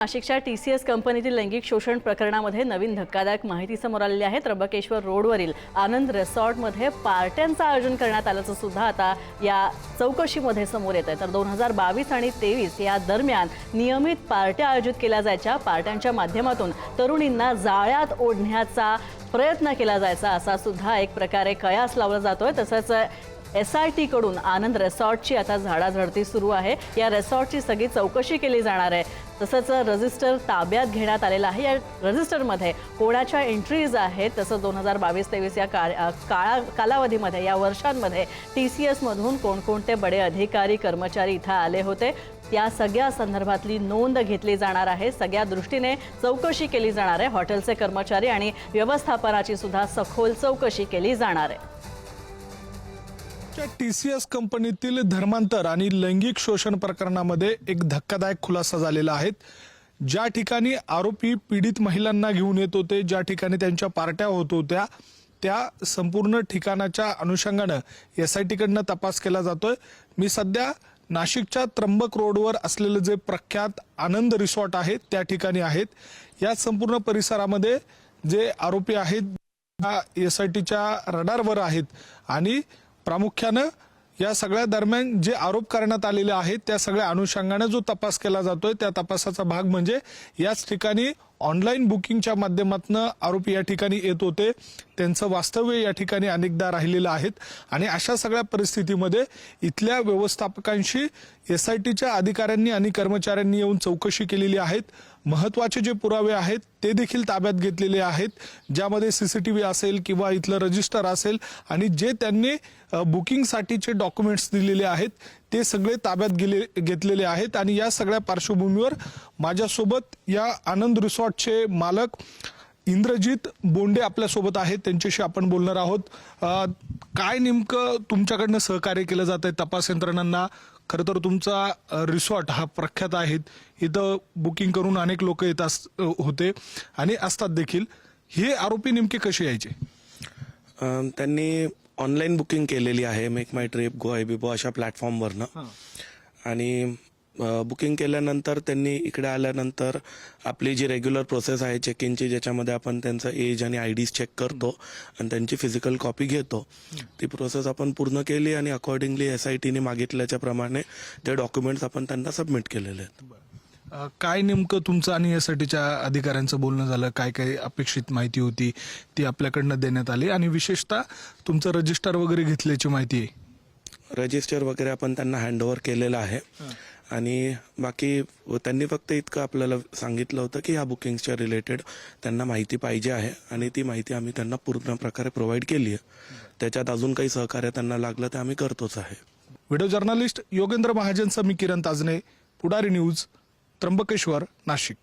नाशिकच्या TCS कंपनीतील लैंगिक शोषण प्रकरणामध्ये नवीन धक्कादायक माहिती समोर आलेली आहे। त्र्यंबकेश्वर रोडवरील आनंद रिसॉर्टमध्ये पार्ट्यांचं आयोजन करण्यात आल्याचं सुद्धा आता या चौकशीमध्ये समोर येत आहे। तर 2022 आणि 2023 या दरम्यान नियमित पार्ट्या आयोजित केल्या जायच्या। पार्ट्यांच्या माध्यमातून तरुणींना जाळ्यात ओढण्याचा प्रयत्न केला जायचा असा सुद्धा एक प्रकारे कयास लावला जातोय। तसंच SIT कडून आनंद रिसॉर्टची आता झाडाझडती सुरू आहे। या रिसॉर्टची सगळी चौकशी केली जाणार आहे। तसंच रजिस्टर ताब्यात घेण्यात आलेला आहे। या रजिस्टरमध्ये कोणाच्या एंट्रीज आहेत तसं 2022-23 या कालावधीमध्ये या वर्षांमध्ये TCS मधून कोणकोणते बडे अधिकारी कर्मचारी इथं आले होते त्या सगळ्या संदर्भातली नोंद घेतली जाणार आहे। सगळ्या दृष्टीने चौकशी केली जाणार आहे। हॉटेलचे कर्मचारी आणि व्यवस्थापनाची सुद्धा सखोल चौकशी केली जाणार आहे। TCS कंपनीतील धर्मांतर आणि लैंगिक शोषण प्रकरणामध्ये एक धक्कादायक खुलासा झालेला आहे। ज्या ठिकाणी आरोपी पीडित महिलांना घेऊन येत होते, ज्या ठिकाणी त्यांच्या पार्ट्या होत होत्या, त्या संपूर्ण ठिकाणाच्या अनुषंगाने SIT कडनं तपास केला जातोय। मी सध्या नाशिकच्या त्र्यंबक रोडवर असलेले जे प्रख्यात आनंद रिसॉर्ट आहे त्या ठिकाणी आहेत। या संपूर्ण परिसरामध्ये जे आरोपी आहेत SITच्या रडारवर आहेत आणि प्रामुख्याने या सगळ्या दरम्यान जे आरोप करण्यात आलेले आहेत त्या सगळ्या अनुषंगाने जो तपास केला जातोय त्या तपासाचा भाग म्हणजे याच ठिकाणी ऑनलाईन बुकिंगच्या माध्यमातून आरोपी या ठिकाणी येत होते, त्यांचं वास्तव्य या ठिकाणी अनेकदा राहिलेलं आहेत आणि अशा सगळ्या परिस्थितीमध्ये इथल्या व्यवस्थापकांशी SITच्या अधिकाऱ्यांनी आणि कर्मचाऱ्यांनी येऊन चौकशी केलेली आहेत। महत्त्वाचे जे पुरावे आहेत ते देखील ताब्यात घेतलेले आहेत, ज्यामध्ये CCTV असेल किंवा इथलं रजिस्टर असेल आणि जे त्यांनी बुकिंगसाठीचे डॉक्युमेंट्स दिलेले आहेत ते सगळे ताब्यात घेतलेले आहेत। आणि या सगळ्या पार्श्वभूमीवर माझ्यासोबत या आनंद रिसॉर्टचे मालक इंद्रजित बोंडे आपल्यासोबत आहेत, त्यांच्याशी आपण बोलणार आहोत। काय नेमकं तुमच्याकडनं सहकार्य केलं जात आहे तपास यंत्रणांना? खरं तर तुमचा रिसॉर्ट हा प्रख्यात आहे, इथं बुकिंग करून अनेक लोक येत होते आणि असतात देखील। हे आरोपी नेमके कसे यायचे? त्यांनी ऑनलाईन बुकिंग केलेली आहे मेक माय ट्रिप, गो आयबीबो अशा प्लॅटफॉर्मवरनं। आणि बुकिंग केल्यानंतर त्यांनी इकडे आल्यानंतर आपली जी रेग्युलर प्रोसेस आहे चेक इनची, ज्याच्यामध्ये आपण त्यांचं एज आणि IDs चेक करतो आणि त्यांची फिजिकल कॉपी घेतो, ती प्रोसेस आपण पूर्ण केली आणि अकॉर्डिंगली SITने मागितल्याच्या प्रमाणे ते डॉक्युमेंट्स आपण त्यांना सबमिट केलेले आहेत। काय नेमकं तुमचं आणि SITच्या अधिकाऱ्यांचं बोलणं झालं? काय काय अपेक्षित माहिती होती ती आपल्याकडनं देण्यात आली आणि विशेषतः तुमचं रजिस्टर वगैरे घेतल्याची माहिती आहे? रजिस्टर वगैरे आपण त्यांना हँडओव्हर केलेलं आहे आणि बाकी त्यांनी फक्त इतकं आपल्याला सांगितलं होतं की ह्या बुकिंगच्या रिलेटेड त्यांना माहिती पाहिजे आहे आणि ती माहिती आम्ही त्यांना पूर्ण प्रकारे प्रोव्हाइड केली आहे। त्याच्यात अजून काही सहकार्य त्यांना लागलं ते आम्ही करतोच आहे। व्हिडिओ जर्नलिस्ट योगेंद्र महाजनसह मी किरण ताजने, पुढारी न्यूज, त्र्यंबकेश्वर, नाशिक।